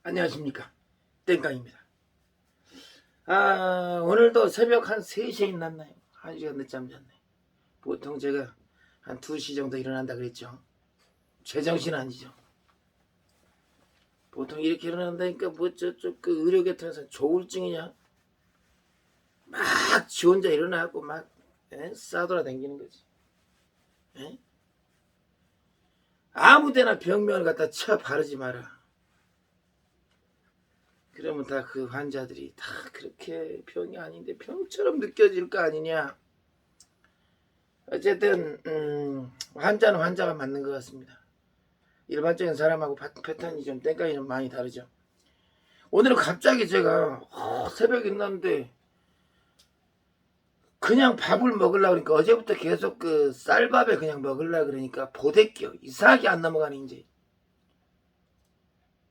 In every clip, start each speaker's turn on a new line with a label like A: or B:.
A: 안녕하십니까, 땡깡입니다. 오늘도 새벽 한 3시에 일어났나요? 1시간 늦잠 잤네. 보통 제가 한 2시 정도 일어난다 그랬죠. 제정신 아니죠. 보통 이렇게 일어난다니까 뭐 저쪽 그 의료계통에서 조울증이냐, 막 지 혼자 일어나고 막 싸돌아 다니는 거지. 에? 아무데나 병명을 갖다 쳐 바르지 마라. 그러면 다 그 환자들이 다 그렇게 병이 아닌데 병처럼 느껴질 거 아니냐. 어쨌든 환자는 환자가 맞는 것 같습니다. 일반적인 사람하고 패턴이 좀 땡깡이 좀 많이 다르죠. 오늘은 갑자기 제가 새벽에 일어났는데 그냥 밥을 먹으려고 그러니까 어제부터 계속 그 쌀밥에 그냥 먹으려고 그러니까 보대껴 이상하게 안 넘어가네 이제.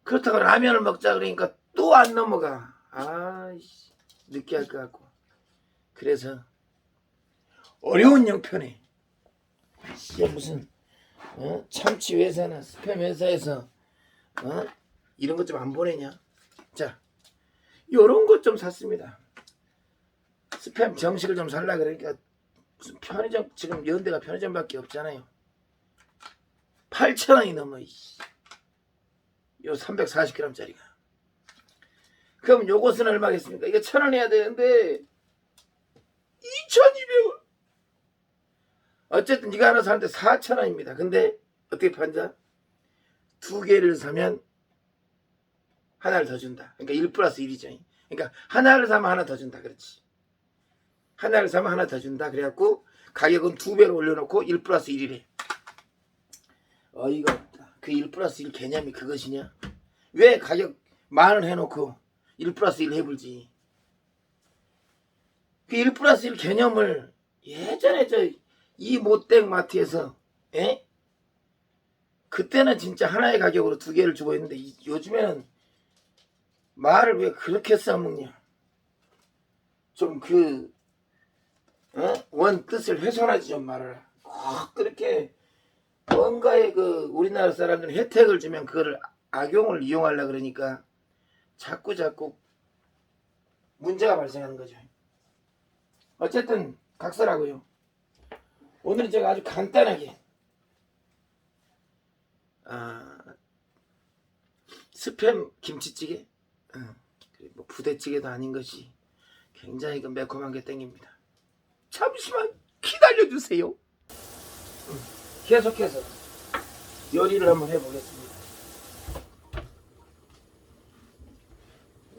A: 그렇다고 라면을 먹자 그러니까 또 안 넘어가. 아이씨, 느끼할 것 같고. 그래서 어려운 형편에 무슨 참치 회사나 스팸 회사에서 이런 것 좀 안 보내냐. 자, 요런 것 좀 샀습니다. 스팸 정식을 좀 살라 그러니까 무슨 편의점, 지금 연대가 편의점밖에 없잖아요. 8,000원이 넘어. 요 340g짜리가. 그럼 요것은 얼마겠습니까? 이거 1,000원 해야 되는데 2,200원. 어쨌든 이거 하나 사는데 4,000원입니다. 근데 어떻게 판자? 2개를 사면 하나를 더 준다. 그러니까 1 플러스 1이죠. 그러니까 하나를 사면 하나 더 준다. 그렇지. 하나를 사면 하나 더 준다. 그래갖고 가격은 2배로 올려놓고 1 플러스 1이래. 어이가 없다. 그 1 플러스 1 개념이 그것이냐? 왜 가격 10,000원 해놓고 1 플러스 1 해불지? 그 1 플러스 1 개념을 예전에 이 못된 마트에서 그때는 진짜 하나의 가격으로 2개를 주고 있는데 요즘에는 말을 왜 그렇게 써먹냐. 좀 원 뜻을 훼손하지 좀 말아라. 그렇게 뭔가의 그 우리나라 사람들은 혜택을 주면 그거를 악용을 이용하려고 그러니까 자꾸 문제가 발생하는 거죠. 어쨌든 각설하고요. 오늘은 제가 아주 간단하게 스팸 김치찌개, 뭐 부대찌개도 아닌 것이 굉장히 그 매콤한 게 땡깁니다. 잠시만 기다려주세요. 계속해서 요리를 한번 해보겠습니다.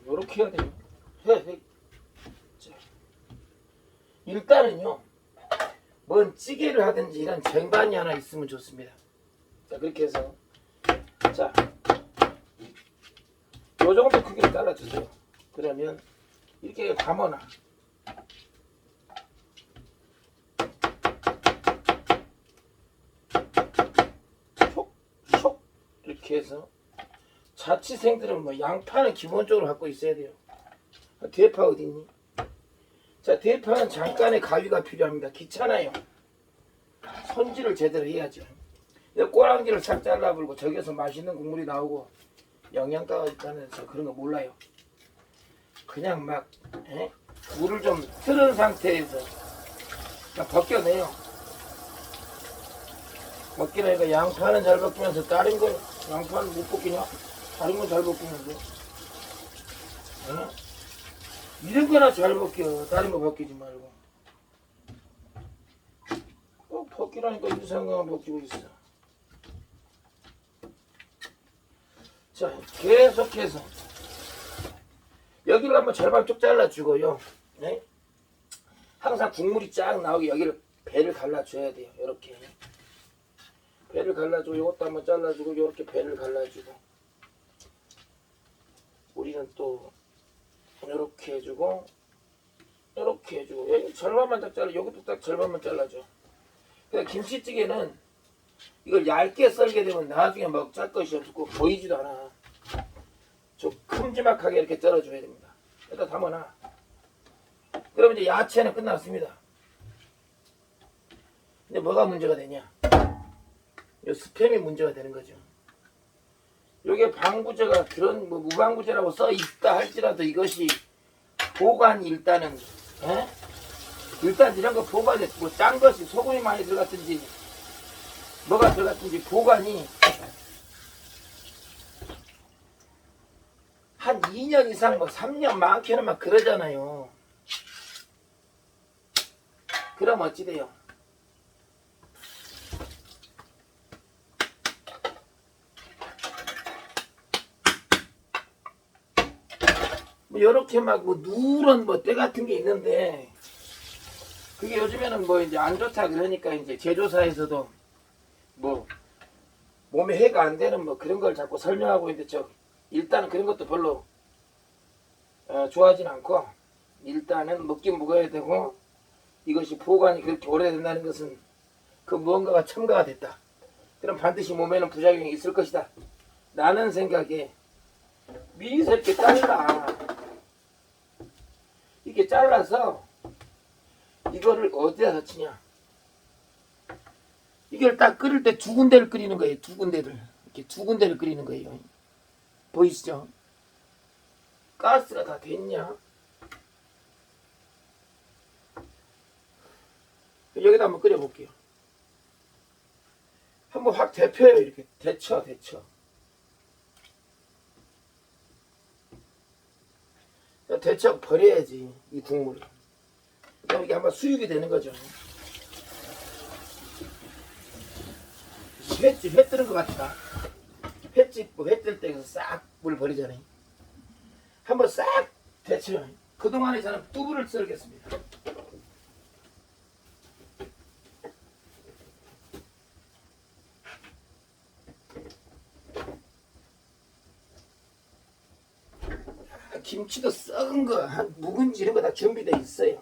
A: 요렇게 해야 돼요. 자, 일단은요, 뭔 찌개를 하든지 이런 쟁반이 하나 있으면 좋습니다. 자, 그렇게 해서 자, 요 정도 크기를 잘라주세요. 그러면 이렇게 담아놔. 촉촉 이렇게 해서 자취생들은 뭐 양파는 기본적으로 갖고 있어야 돼요. 대파 어디 있니? 자, 대파는 잠깐의 가위가 필요합니다. 귀찮아요. 손질을 제대로 해야죠. 꼬랑지를 싹 잘라버리고 저기서 맛있는 국물이 나오고 영양가가 있다는 그런 거 몰라요. 그냥 막 물을 좀 틀은 상태에서 벗겨내요. 벗겨내니까 양파는 잘 벗기면서 다른 거 양파는 못 벗기냐? 다른 건 잘 벗기는데 이런 거나 잘 벗겨. 다른 거 벗기지 말고. 벗기라니까 이상한 거 벗기고 있어. 자, 계속해서 여기를 한번 절반 쪽 잘라주고요. 항상 국물이 쫙 나오게 여기를 배를 갈라줘야 돼요. 이렇게 배를 갈라주고 이것도 한번 잘라주고 이렇게 배를 갈라주고 우리는 또 이렇게 해주고 이렇게 해주고 여기 절반만 딱 잘라. 여기도 딱 절반만 잘라줘. 그러니까 김치찌개는 이걸 얇게 썰게 되면 나중에 먹잘 것이 없고 보이지도 않아. 좀 큼지막하게 이렇게 썰어줘야 됩니다. 일단 담아놔. 그러면 이제 야채는 끝났습니다. 이제 뭐가 문제가 되냐? 이 스팸이 문제가 되는 거죠. 요게 방부제가 그런 뭐 무방부제라고 써 있다 할지라도 이것이 보관이 일단은 일단 이런 거 보관이 뭐 짠 것이 소금이 많이 들어갔든지 뭐가 들어갔든지 보관이 한 2년 이상 뭐 3년 많게는 막 그러잖아요. 그럼 어찌 돼요? 뭐 요렇게 막 뭐 누런 뭐 때 같은 게 있는데 그게 요즘에는 뭐 이제 안 좋다 그러니까 이제 제조사에서도 뭐 몸에 해가 안 되는 뭐 그런 걸 자꾸 설명하고 있는데 일단은 그런 것도 별로 좋아하진 않고 일단은 먹긴 먹어야 되고 이것이 보관이 그렇게 오래된다는 것은 그 무언가가 첨가가 됐다. 그럼 반드시 몸에는 부작용이 있을 것이다. 라는 생각에 미리서 이렇게 이렇게 잘라서 이거를 어디다 넣치냐. 이걸 딱 끓일 때 두 군데를 끓이는 거예요. 두 군데를. 이렇게 두 군데를 끓이는 거예요. 보이시죠? 가스가 다 됐냐? 여기다 한번 끓여볼게요. 한번 확 데펴요. 이렇게 데쳐. 데쳐 버려야지 이 국물을. 그럼 이게 한번 수육이 되는 거죠. 횟집 회 뜨는 것 같다. 횟집 회 뜰 때 싹 물 버리잖아요. 한번 싹 데쳐요. 그동안에 저는 두부를 썰겠습니다. 김치도 썩은 거, 묵은지 이런 거 다 준비되어 있어요.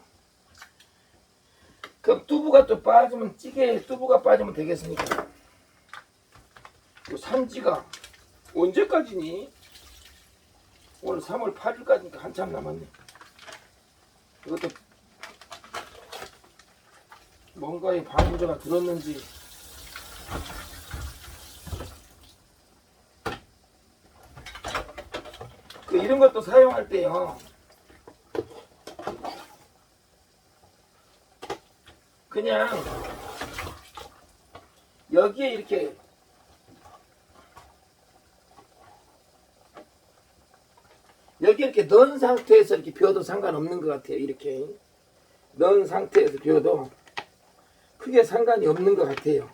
A: 그럼 두부가 또 빠지면 찌개에 두부가 빠지면 되겠습니까? 산지가 언제까지니? 오늘 3월 8일까지니까 한참 남았네. 이것도 뭔가의 방부제가 들었는지 이런 것도 사용할 때요 그냥 여기에 이렇게 넣은 상태에서 이렇게 비워도 상관없는 것 같아요. 이렇게 넣은 상태에서 비워도 크게 상관이 없는 것 같아요.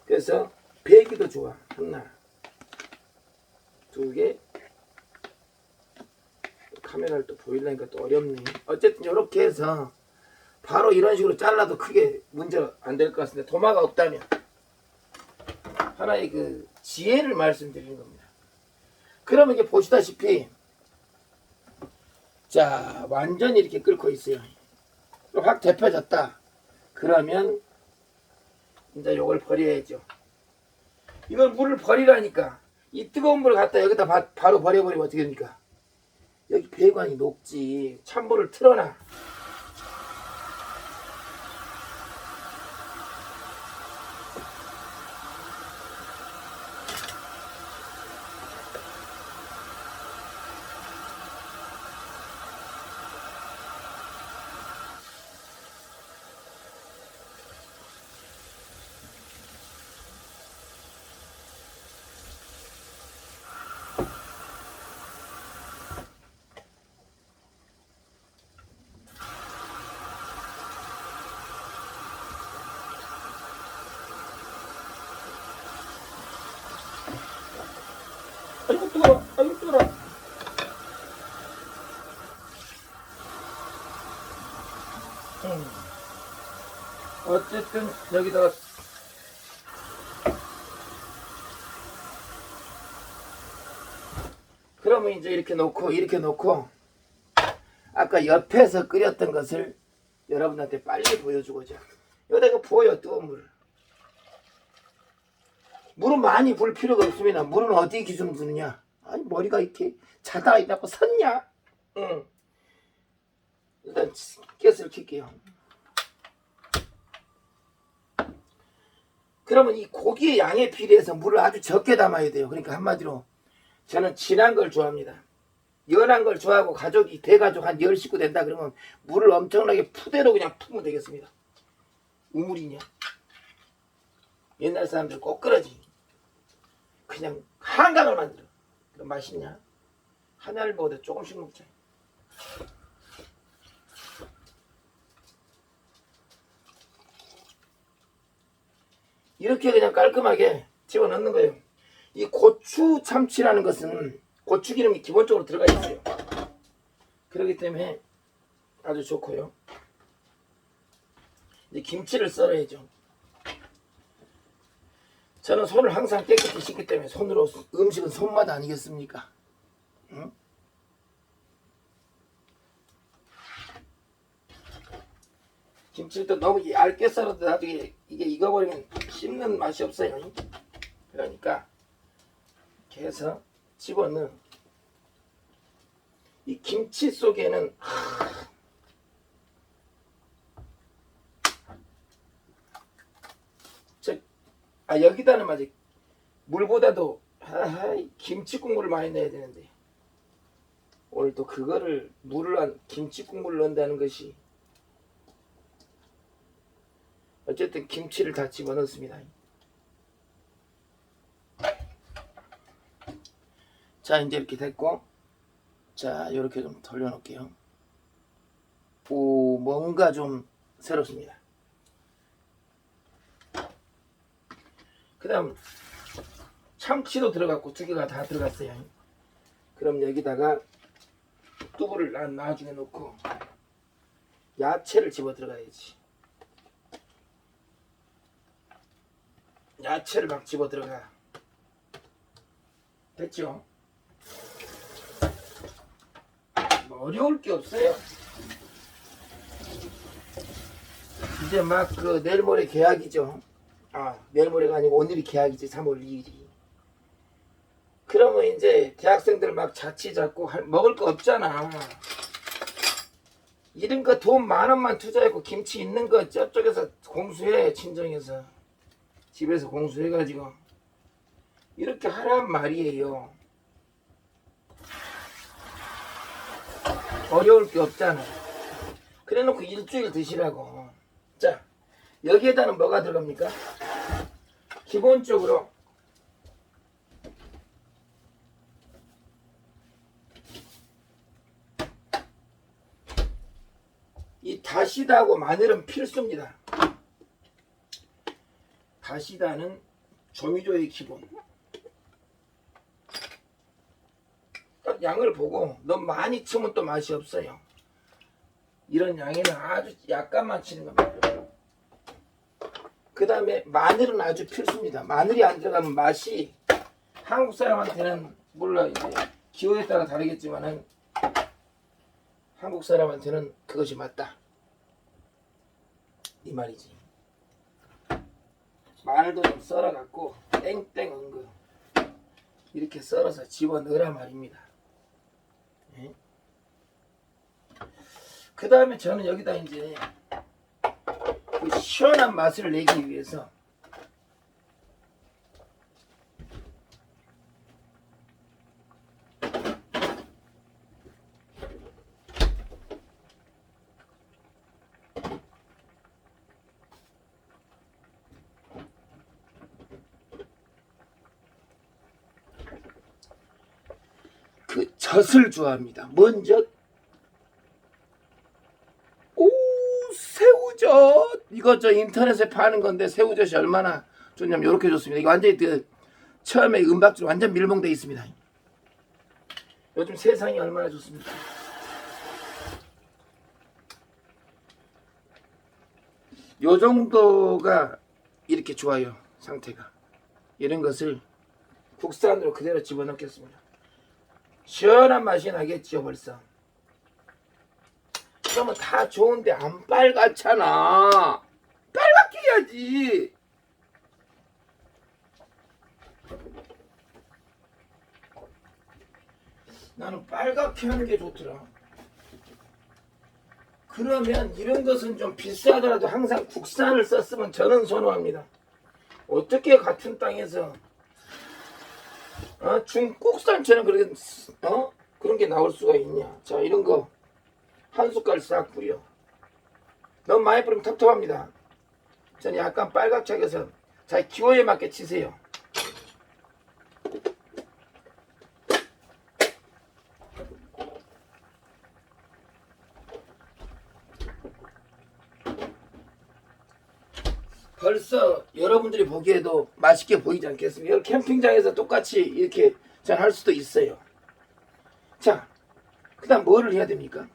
A: 그래서 배기도 좋아. 하나, 두 개. 카메라를 또 보이려니까 또 어렵네. 어쨌든 이렇게 해서 바로 이런 식으로 잘라도 크게 문제 안 될 것 같습니다. 도마가 없다면 하나의 그 지혜를 말씀드리는 겁니다. 그러면 이게 보시다시피 자 완전히 이렇게 끓고 있어요. 확 데펴졌다. 그러면 이제 요걸 버려야죠. 이걸 물을 버리라니까. 이 뜨거운 물을 갖다 여기다 바로 버려버리면 어떻게 됩니까? 여기 배관이 녹지. 찬물을 틀어놔. 아이고 뜨거워. 아이고 뜨거워. 어쨌든 여기다가 그러면 이제 이렇게 놓고 아까 옆에서 끓였던 것을 여러분한테 빨리 보여주고자 여기다가 부어요. 뜨거운 물을. 물은 많이 부을 필요가 없습니다. 물은 어디 기준 부느냐? 아니 머리가 이렇게 자다가 있다고 섰냐? 응. 일단 가스를 켤게요. 그러면 이 고기의 양에 비례해서 물을 아주 적게 담아야 돼요. 그러니까 한마디로 저는 진한 걸 좋아합니다. 연한 걸 좋아하고 가족이 대가족 한 10식구 된다 그러면 물을 엄청나게 푸대로 그냥 푸면 되겠습니다. 우물이냐? 옛날 사람들 꼭 그러지. 그냥 한강을 만들어. 그럼 맛있냐? 하나를 먹어도 조금씩 먹자. 이렇게 그냥 깔끔하게 집어넣는 거예요. 이 고추 참치라는 것은 고추 기름이 기본적으로 들어가 있어요. 그렇기 때문에 아주 좋고요. 이제 김치를 썰어야죠. 저는 손을 항상 깨끗이 씻기 때문에 손으로 음식은 손맛 아니겠습니까? 응? 김치를 또 너무 얇게 썰어도 나중에 이게 익어버리면 씹는 맛이 없어요. 그러니까 이렇게 해서 집어넣은 이 김치 속에는 여기다는 맞아. 물보다도 김치 국물을 많이 넣어야 되는데 오늘 또 그거를 김치 국물을 넣는다는 것이 어쨌든 김치를 다 집어넣습니다. 자 이제 이렇게 됐고 자 이렇게 좀 돌려놓을게요. 오 뭔가 좀 새롭습니다. 그 다음 참치도 들어갔고 두 개가 다 들어갔어요. 그럼 여기다가 두부를 나중에 넣고 야채를 집어 들어가야지. 야채를 막 집어 들어가. 됐죠? 뭐 어려울 게 없어요. 이제 막 그 내일 모레 계약이죠. 내일 모레가 아니고 오늘이 계약이지. 3월 2일이. 그러면 이제 대학생들 막 자취 잡고 먹을 거 없잖아. 이런 거 돈 10,000원만 투자했고 김치 있는 거 저쪽에서 공수해. 친정에서 집에서 공수해가지고 이렇게 하란 말이에요. 어려울 게 없잖아. 그래 놓고 일주일 드시라고. 자 여기에다는 뭐가 들어갑니까? 기본적으로 이 다시다하고 마늘은 필수입니다. 다시다는 조미료의 기본. 딱 양을 보고 너무 많이 치면 또 맛이 없어요. 이런 양에는 아주 약간만 치는 겁니다. 그 다음에 마늘은 아주 필수입니다. 마늘이 안 들어가면 맛이 한국 사람한테는 물론 이제 기호에 따라 다르겠지만은 한국 사람한테는 그것이 맞다. 이 말이지. 마늘도 좀 썰어갖고 땡땡 엉금 이렇게 썰어서 집어넣으라 말입니다. 예? 그 다음에 저는 여기다 이제 그 시원한 맛을 내기 위해서 그 젖을 좋아합니다. 뭔 젖? 오 새우젓. 이거 저 인터넷에 파는 건데 새우젓이 얼마나 좋냐면 이렇게 좋습니다. 이거 완전히 그 처음에 은박지로 완전 밀봉되어 있습니다. 요즘 세상이 얼마나 좋습니까? 요 정도가 이렇게 좋아요. 상태가. 이런 것을 국산으로 그대로 집어넣겠습니다. 시원한 맛이 나겠죠 벌써. 그러면 다 좋은데 안 빨갛잖아. 빨갛게 해야지. 나는 빨갛게 하는 게 좋더라. 그러면 이런 것은 좀 비싸더라도 항상 국산을 썼으면 저는 선호합니다. 어떻게 같은 땅에서 중국산처럼 그렇게 그런 게 나올 수가 있냐. 자, 이런 거 한 숟갈 싹 뿌려. 너무 많이 뿌리면 텁텁합니다. 저는 약간 빨갛게 해서 자, 기호에 맞게 치세요. 벌써 여러분들이 보기에도 맛있게 보이지 않겠습니까? 여기 캠핑장에서 똑같이 이렇게 잘 할 수도 있어요. 자, 그 다음 뭐를 해야 됩니까?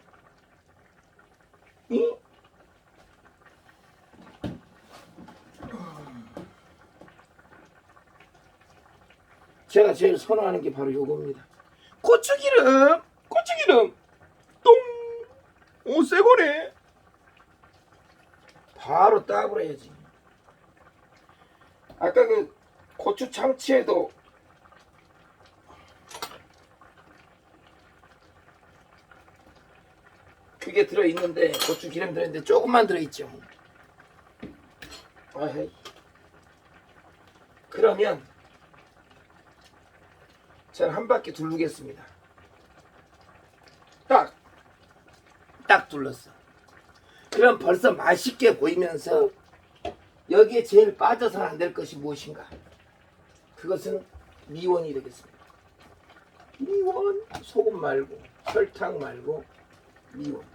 A: 제가 제일 선호하는 게 바로 요겁니다. 고추기름! 고추기름! 똥! 오, 새거네! 바로 따블 해야지. 아까 그 고추 참치에도 그게 들어있는데, 고추 기름 들어있는데 조금만 들어있죠. 아헤이. 그러면 저는 한 바퀴 두르겠습니다. 딱 둘렀어. 그럼 벌써 맛있게 보이면서 여기에 제일 빠져서는 안 될 것이 무엇인가? 그것은 미원이 되겠습니다. 미원, 소금 말고 설탕 말고 미원.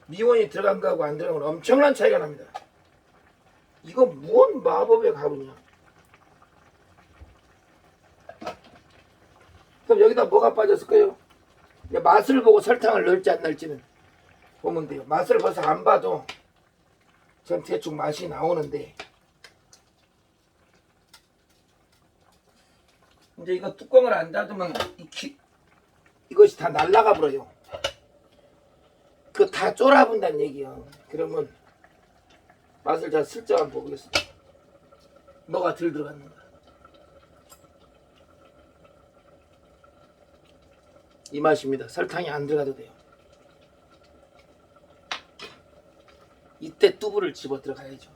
A: 미원이 들어간 거하고 안 들어간 건 엄청난 차이가 납니다. 이거 무슨 마법의 가루냐? 그럼 여기다 뭐가 빠졌을까요? 맛을 보고 설탕을 넣을지 안 넣을지는 보면 돼요. 맛을 봐서 안 봐도 전 대충 맛이 나오는데, 이제 이거 뚜껑을 안 닫으면 이것이 다 날아가 버려요. 그거 다 쫄아본다는 얘기요. 그러면 맛을 자 슬쩍 한번 보겠습니다. 뭐가 덜 들어갔는가? 이 맛입니다. 설탕이 안 들어가도 돼요. 이때 뚜부를 집어 들어가야죠.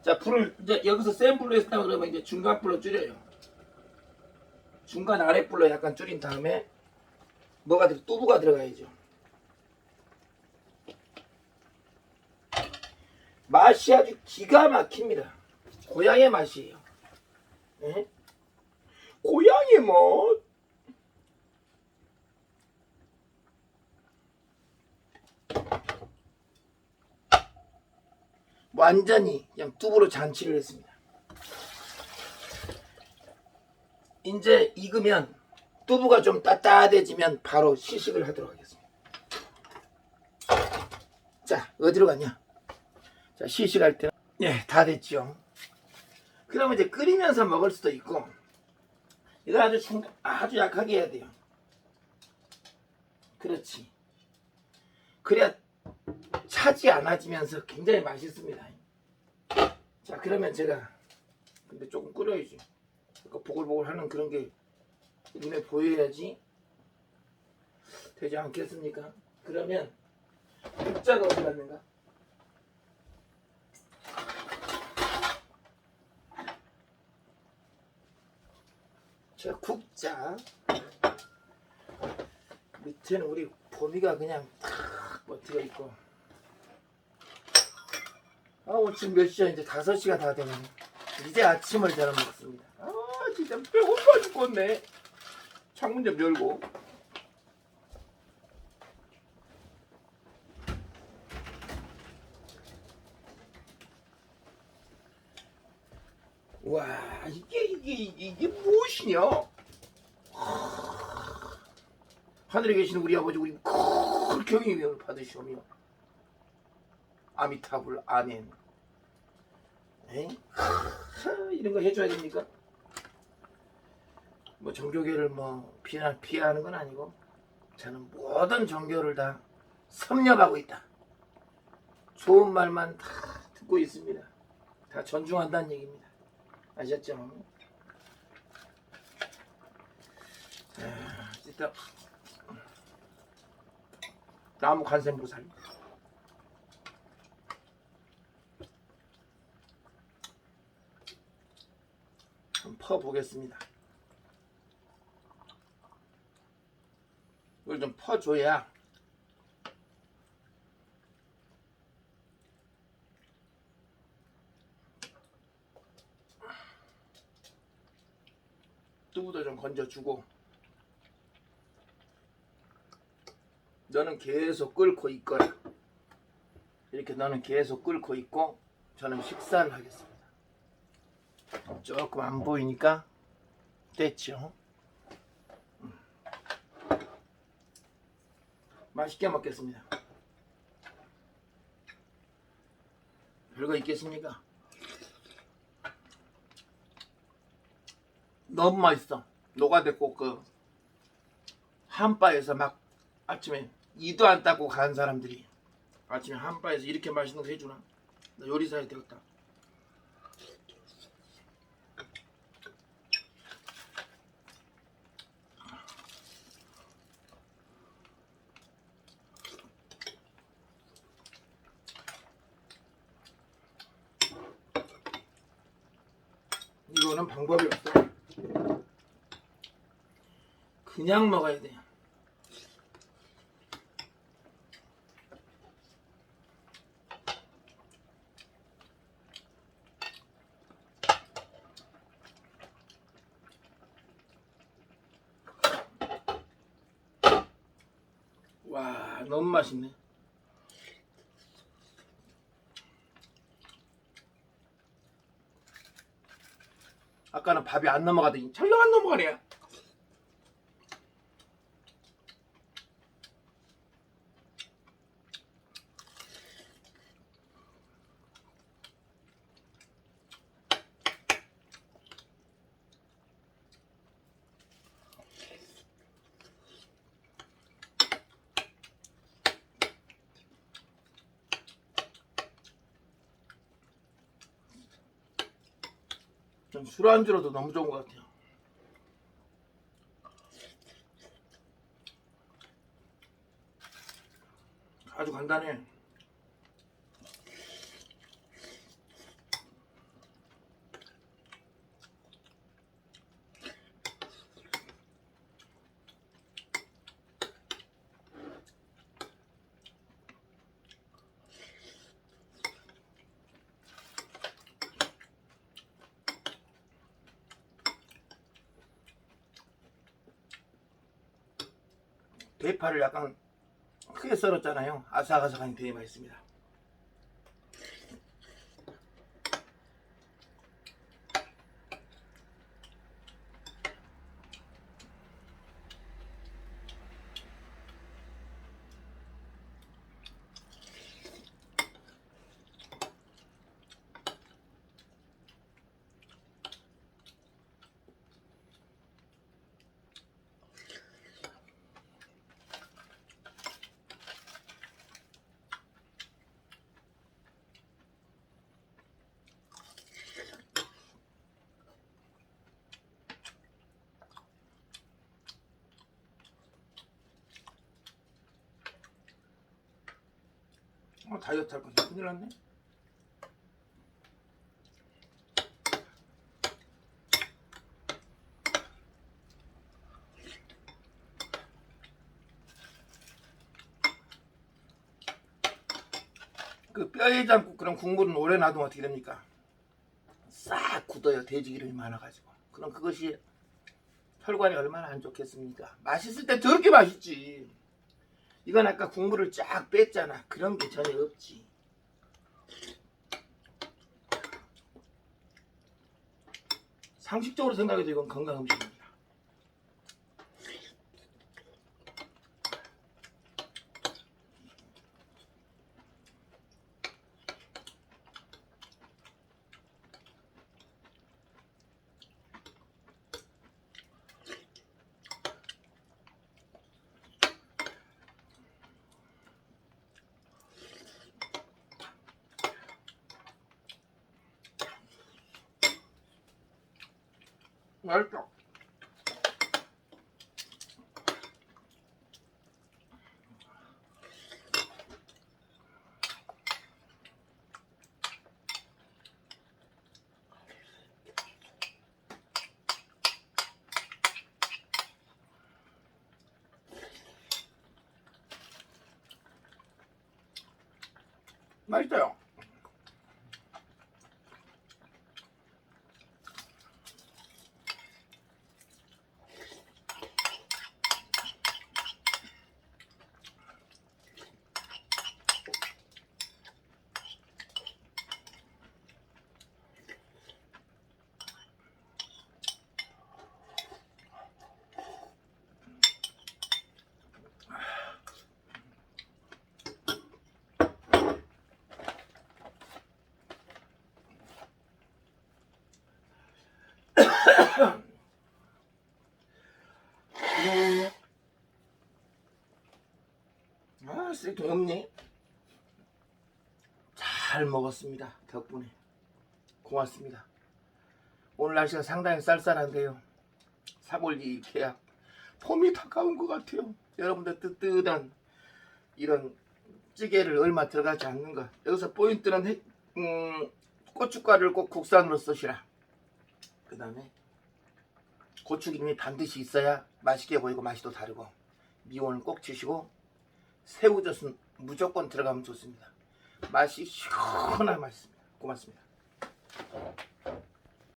A: 자, 불을 이제 여기서 센 불로 했다 그러면 이제 중간 불로 줄여요. 중간 아래 불로 약간 줄인 다음에 뭐가 뚜부가 들어가야죠. 맛이 아주 기가 막힙니다. 고향의 맛이에요. 에? 고향의 맛. 완전히 그냥 뚜부로 잔치를 했습니다. 이제 익으면 뚜부가 좀 따뜻해지면 바로 시식을 하도록 하겠습니다. 자, 어디로 갔냐? 자, 시식할 때는 다 됐죠. 그러면 이제 끓이면서 먹을 수도 있고, 이걸 아주 약하게 해야 돼요. 그렇지. 그래야 차지 않아지면서 굉장히 맛있습니다. 자, 그러면 제가 근데 조금 끓여야지. 그러니까 보글보글 하는 그런 게 눈에 보여야지 되지 않겠습니까? 그러면 국자가 어디 갔는가? 자, 국자 밑에는 우리 보미가 그냥 탁 버티고 있고. 오늘 지금 몇 시야? 이제 5시가 다 되네. 이제 아침을 저는 먹습니다. 진짜 배고파 죽겠네. 창문 좀 열고. 와, 이게 무엇이냐? 하늘에 계신 우리 아버지, 우리 큰 경의를 받으시오며 아미타불 아멘. 이런 거 해줘야 됩니까? 뭐 종교계를 뭐 비하하는 건 아니고, 저는 모든 종교를 다 섭렵하고 있다. 좋은 말만 다 듣고 있습니다. 다 존중한다는 얘기입니다. 아셨죠? 일단 나무 간샘으로 살려. 한번 퍼 보겠습니다. 이걸 좀 퍼줘야 뚜부도 좀 건져주고. 너는 계속 끓고 있거라. 이렇게 너는 계속 끓고 있고 저는 식사를 하겠습니다. 조금 안 보이니까 됐죠. 맛있게 먹겠습니다. 별거 있겠습니까? 너무 맛있어. 녹아댔고 그 한바에서 막 아침에 이도 안 닦고 간 사람들이 아침에 한바에서 이렇게 맛있는 거 해주나? 나 요리사에 되었다. 이거는 방법이 없어. 그냥 먹어야 돼. 와, 너무 맛있네. 아까는 밥이 안 넘어가더니 찰랑 안 넘어가네. 전 술안주로도 너무 좋은 것 같아요. 아주 간단해. 대파를 약간 크게 썰었잖아요. 아삭아삭하니 되게 맛있습니다. 다이어트 할 건데 큰일 났네. 그 뼈해장국 그런 국물은 오래 놔두면 어떻게 됩니까? 싹 굳어요. 돼지기름이 많아가지고. 그럼 그것이 혈관이 얼마나 안 좋겠습니까? 맛있을 때 더럽게 맛있지. 이건 아까 국물을 쫙 뺐잖아. 그런 게 전혀 없지. 상식적으로 생각해도 이건 건강 음식입니다. 맛있죠? 맛있어요. 아, 쓰레기 없니? 잘 먹었습니다. 덕분에 고맙습니다. 오늘 날씨가 상당히 쌀쌀한데요. 사골지 이렇게 폼이 다가온 것 같아요. 여러분들 뜨뜻한 이런 찌개를 얼마 들어가지 않는가. 여기서 포인트는 고춧가루를 꼭 국산으로 쓰시라. 그 다음에 고추기름이 반드시 있어야 맛있게 보이고 맛이 또 다르고, 미원을 꼭 치시고 새우젓은 무조건 들어가면 좋습니다. 맛이 시원한 맛있습니다. 고맙습니다.